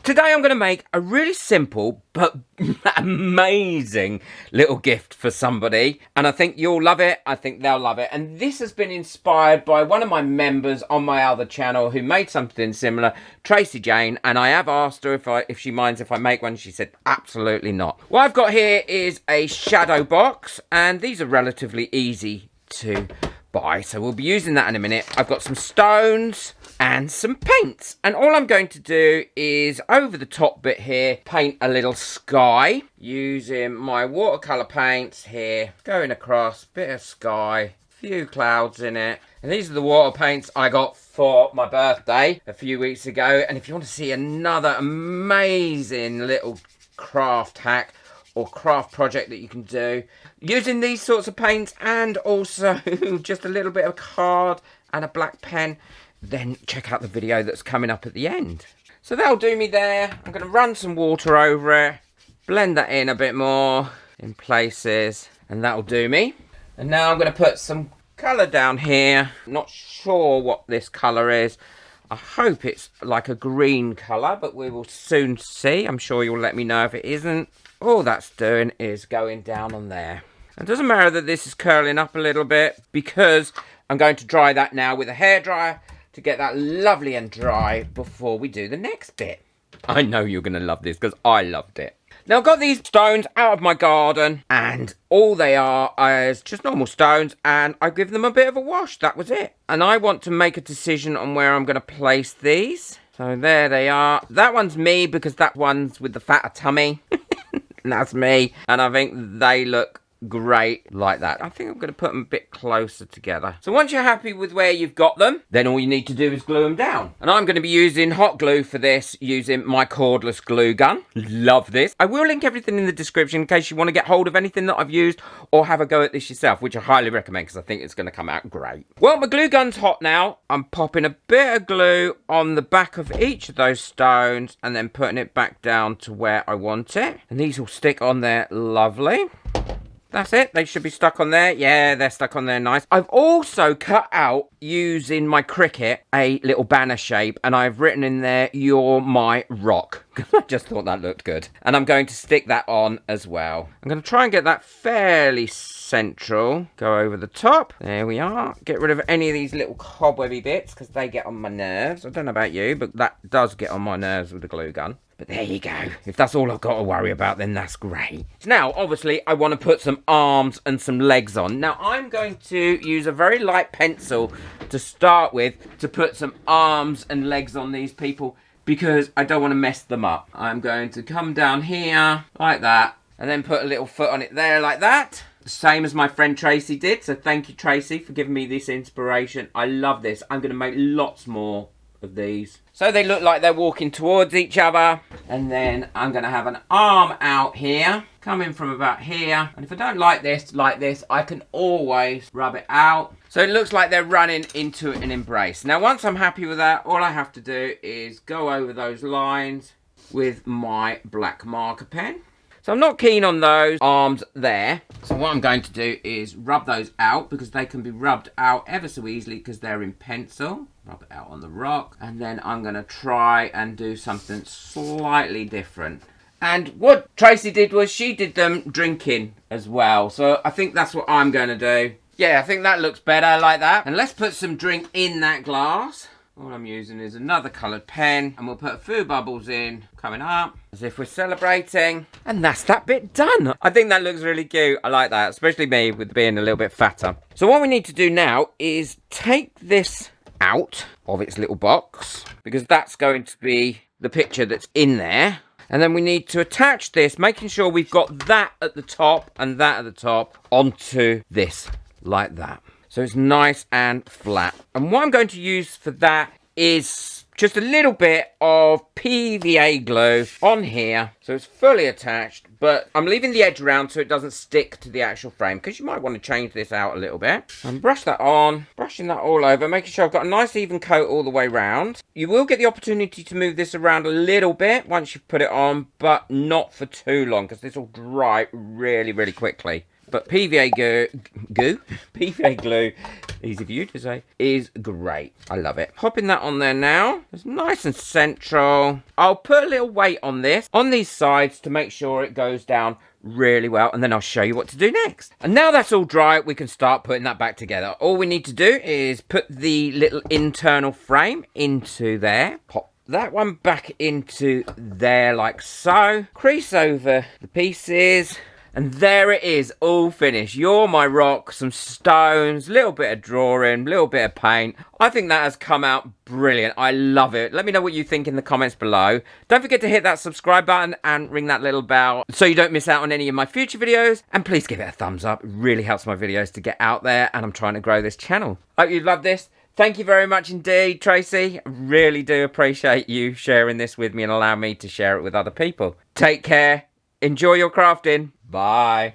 Today I'm going to make a really simple but amazing little gift for somebody, and I think you'll love it. I think they'll love it. And this has been inspired by one of my members on my other channel who made something similar, Tracy Jane, and I have asked her if she minds if I make one. She said absolutely not. What I've got here is a shadow box, and these are relatively easy to buy, so we'll be using that in a minute. I've got some stones and some paints, and all I'm going to do is over the top bit here paint a little sky using my watercolor paints here, going across, bit of sky, few clouds in it. And these are the water paints I got for my birthday a few weeks ago. And if you want to see another amazing little craft hack or craft project that you can do using these sorts of paints, and also just a little bit of card and a black pen, then check out the video that's coming up at the end. So that'll do me there. I'm going to run some water over it, blend that in a bit more in places, and that'll do me. And now I'm going to put some colour down here. I'm not sure what this colour is. I hope it's like a green colour, but we will soon see. I'm sure you'll let me know if it isn't. All that's doing is going down on there. It doesn't matter that this is curling up a little bit, because I'm going to dry that now with a hairdryer to get that lovely and dry before we do the next bit. I know you're going to love this because I loved it. Now I've got these stones out of my garden, and all they are is just normal stones, and I give them a bit of a wash. That was it. And I want to make a decision on where I'm going to place these. So there they are. That one's me because that one's with the fatter tummy. And that's me. And I think they look great like that. I think I'm going to put them a bit closer together. So once you're happy with where you've got them, then all you need to do is glue them down. And I'm going to be using hot glue for this, using my cordless glue gun. Love this. I will link everything in the description in case you want to get hold of anything that I've used or have a go at this yourself, which I highly recommend because I think it's going to come out great. Well, my glue gun's hot now. I'm popping a bit of glue on the back of each of those stones and then putting it back down to where I want it. And these will stick on there lovely. That's it. They should be stuck on there. Yeah, they're stuck on there nice. I've also cut out, using my Cricut, a little banner shape, and I've written in there, "You're my rock." I just thought that looked good. And I'm going to stick that on as well. I'm going to try and get that fairly central. Go over the top. There we are. Get rid of any of these little cobwebby bits because they get on my nerves. I don't know about you, but that does get on my nerves with the glue gun. But there you go. If that's all I've got to worry about, then that's great. So now, obviously, I want to put some arms and some legs on. Now, I'm going to use a very light pencil to start with to put some arms and legs on these people because I don't want to mess them up. I'm going to come down here like that and then put a little foot on it there like that. The same as my friend Tracy did. So thank you, Tracy, for giving me this inspiration. I love this. I'm going to make lots more of these. So they look like they're walking towards each other. And then I'm going to have an arm out here, coming from about here. And if I don't like this, I can always rub it out. So it looks like they're running into an embrace. Now, once I'm happy with that, all I have to do is go over those lines with my black marker pen. So I'm not keen on those arms there. So what I'm going to do is rub those out because they can be rubbed out ever so easily because they're in pencil. Rub it out on the rock. And then I'm going to try and do something slightly different. And what Tracy did was she did them drinking as well. So I think that's what I'm going to do. Yeah, I think that looks better like that. And let's put some drink in that glass. All I'm using is another coloured pen, and we'll put a few bubbles in, coming up, as if we're celebrating. And that's that bit done. I think that looks really cute. I like that, especially me with being a little bit fatter. So what we need to do now is take this out of its little box, because that's going to be the picture that's in there. And then we need to attach this, making sure we've got that at the top and that at the top onto this, like that. So it's nice and flat. And what I'm going to use for that is just a little bit of PVA glue on here. So it's fully attached, but I'm leaving the edge around so it doesn't stick to the actual frame, because you might want to change this out a little bit. And brush that on, brushing that all over, making sure I've got a nice even coat all the way around. You will get the opportunity to move this around a little bit once you've put it on, but not for too long, because this will dry really, really quickly. But PVA PVA glue, easy for you to say, is great. I love it. Popping that on there now. It's nice and central. I'll put a little weight on this, on these sides, to make sure it goes down really well, and then I'll show you what to do next. And now that's all dry, we can start putting that back together. All we need to do is put the little internal frame into there. Pop that one back into there like so. Crease over the pieces. And there it is, all finished. You're my rock, some stones, little bit of drawing, little bit of paint. I think that has come out brilliant. I love it. Let me know what you think in the comments below. Don't forget to hit that subscribe button and ring that little bell so you don't miss out on any of my future videos. And please give it a thumbs up. It really helps my videos to get out there, and I'm trying to grow this channel. Hope you love this. Thank you very much indeed, Tracy. I really do appreciate you sharing this with me and allowing me to share it with other people. Take care. Enjoy your crafting. Bye.